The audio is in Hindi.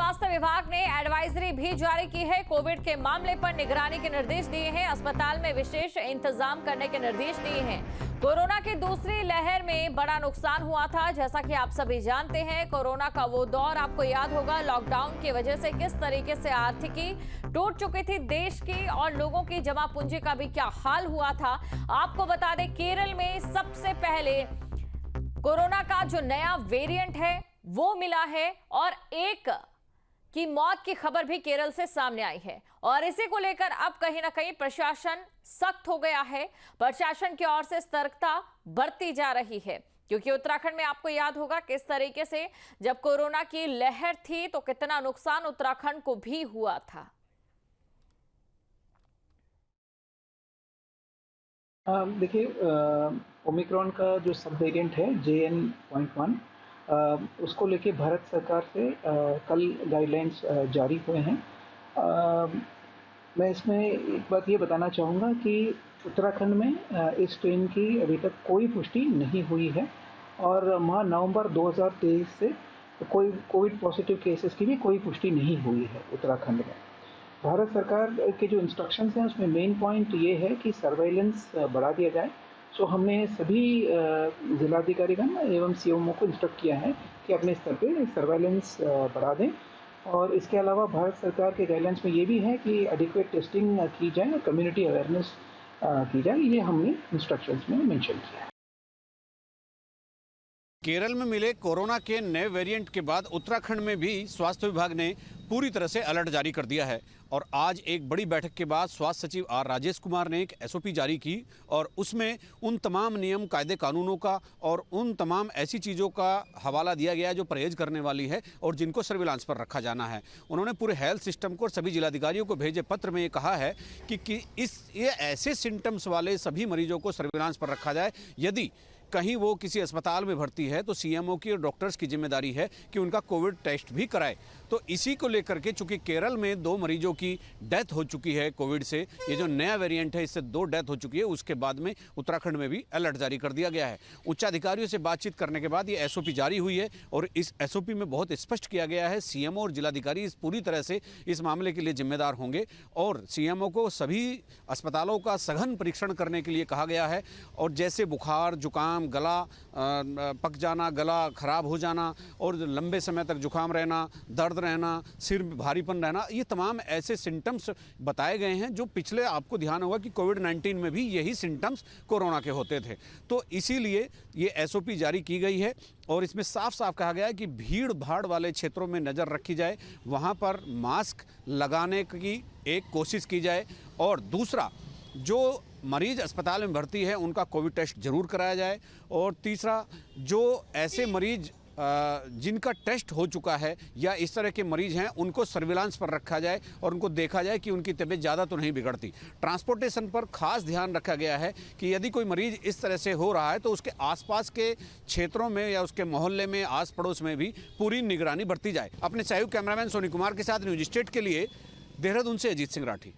स्वास्थ्य विभाग ने एडवाइजरी भी जारी की है। कोविड के मामले पर निगरानी के निर्देश दिए हैं। अस्पताल में विशेष इंतजाम करने के निर्देश दिए हैं। कोरोना की दूसरी लहर में बड़ा नुकसान हुआ था। जैसा कि आप सभी जानते हैं, कोरोना का वो दौर आपको याद होगा। लॉकडाउन की वजह से किस तरीके से आर्थिकी टूट चुकी थी देश की और लोगों की जमा पूंजी का भी क्या हाल हुआ था। आपको बता दें, केरल में सबसे पहले कोरोना का जो नया वेरिएंट है वो मिला है और एक की मौत की खबर भी केरल से सामने आई है। और इसी को लेकर अब कहीं ना कहीं प्रशासन सख्त हो गया है। प्रशासन की ओर से सतर्कता बरती जा रही है, क्योंकि उत्तराखंड में आपको याद होगा किस तरीके से जब कोरोना की लहर थी तो कितना नुकसान उत्तराखंड को भी हुआ था। देखिए, ओमिक्रॉन का जो सब वेरिएंट है JN.1, उसको लेके भारत सरकार से कल गाइडलाइंस जारी हुए हैं। मैं इसमें एक बात ये बताना चाहूँगा कि उत्तराखंड में इस स्ट्रेन की अभी तक कोई पुष्टि नहीं हुई है और माह नवंबर 2023 से कोई कोविड पॉजिटिव केसेस की भी कोई पुष्टि नहीं हुई है उत्तराखंड में। भारत सरकार के जो इंस्ट्रक्शंस हैं उसमें मेन पॉइंट ये है कि सर्वेलेंस बढ़ा दिया जाए। सो हमने सभी जिलाधिकारीगण एवं CMO को इंस्ट्रक्ट किया है कि अपने स्तर पे सर्वेलेंस बढ़ा दें। और इसके अलावा भारत सरकार के गाइडलाइंस में ये भी है कि एडिक्वेट टेस्टिंग की जाए, कम्युनिटी अवेयरनेस की जाए। ये हमने इंस्ट्रक्शंस में मेंशन किया है। केरल में मिले कोरोना के नए वेरिएंट के बाद उत्तराखंड में भी स्वास्थ्य विभाग ने पूरी तरह से अलर्ट जारी कर दिया है। और आज एक बड़ी बैठक के बाद स्वास्थ्य सचिव R राजेश कुमार ने एक SOP जारी की और उसमें उन तमाम नियम, कायदे, कानूनों का और उन तमाम ऐसी चीज़ों का हवाला दिया गया है जो परहेज करने वाली है और जिनको सर्विलांस पर रखा जाना है। उन्होंने पूरे हेल्थ सिस्टम को और सभी जिलाधिकारियों को भेजे पत्र में ये कहा है कि ये ऐसे सिम्टम्स वाले सभी मरीजों को सर्विलांस पर रखा जाए। यदि कहीं वो किसी अस्पताल में भर्ती है तो CMO की और डॉक्टर्स की जिम्मेदारी है कि उनका कोविड टेस्ट भी कराए। तो इसी को लेकर के, चूंकि केरल में 2 मरीजों की डेथ हो चुकी है कोविड से, ये जो नया वेरिएंट है इससे 2 डेथ हो चुकी है, उसके बाद में उत्तराखंड में भी अलर्ट जारी कर दिया गया है। उच्चाधिकारियों से बातचीत करने के बाद ये SOP जारी हुई है और इस SOP में बहुत स्पष्ट किया गया है CMO और जिलाधिकारी इस पूरी तरह से इस मामले के लिए जिम्मेदार होंगे और CMO को सभी अस्पतालों का सघन परीक्षण करने के लिए कहा गया है। और जैसे बुखार, जुकाम, गला पक जाना, गला खराब हो जाना और लंबे समय तक जुकाम रहना, दर्द रहना, सिर भारीपन रहना, ये तमाम ऐसे सिम्टम्स बताए गए हैं जो पिछले, आपको ध्यान होगा कि कोविड-19 में भी यही सिम्टम्स कोरोना के होते थे। तो इसीलिए ये SOP जारी की गई है और इसमें साफ साफ कहा गया है कि भीड़ भाड़ वाले क्षेत्रों में नज़र रखी जाए, वहाँ पर मास्क लगाने की एक कोशिश की जाए और दूसरा, जो मरीज अस्पताल में भर्ती है उनका कोविड टेस्ट जरूर कराया जाए और तीसरा, जो ऐसे मरीज जिनका टेस्ट हो चुका है या इस तरह के मरीज हैं उनको सर्विलांस पर रखा जाए और उनको देखा जाए कि उनकी तबीयत ज़्यादा तो नहीं बिगड़ती। ट्रांसपोर्टेशन पर खास ध्यान रखा गया है कि यदि कोई मरीज इस तरह से हो रहा है तो उसके आसपास के क्षेत्रों में या उसके मोहल्ले में, आस पड़ोस में भी पूरी निगरानी बरती जाए। अपने सहयोगी कैमरामैन सोनी कुमार के साथ न्यूज स्टेट के लिए देहरादून से अजीत सिंह राठी।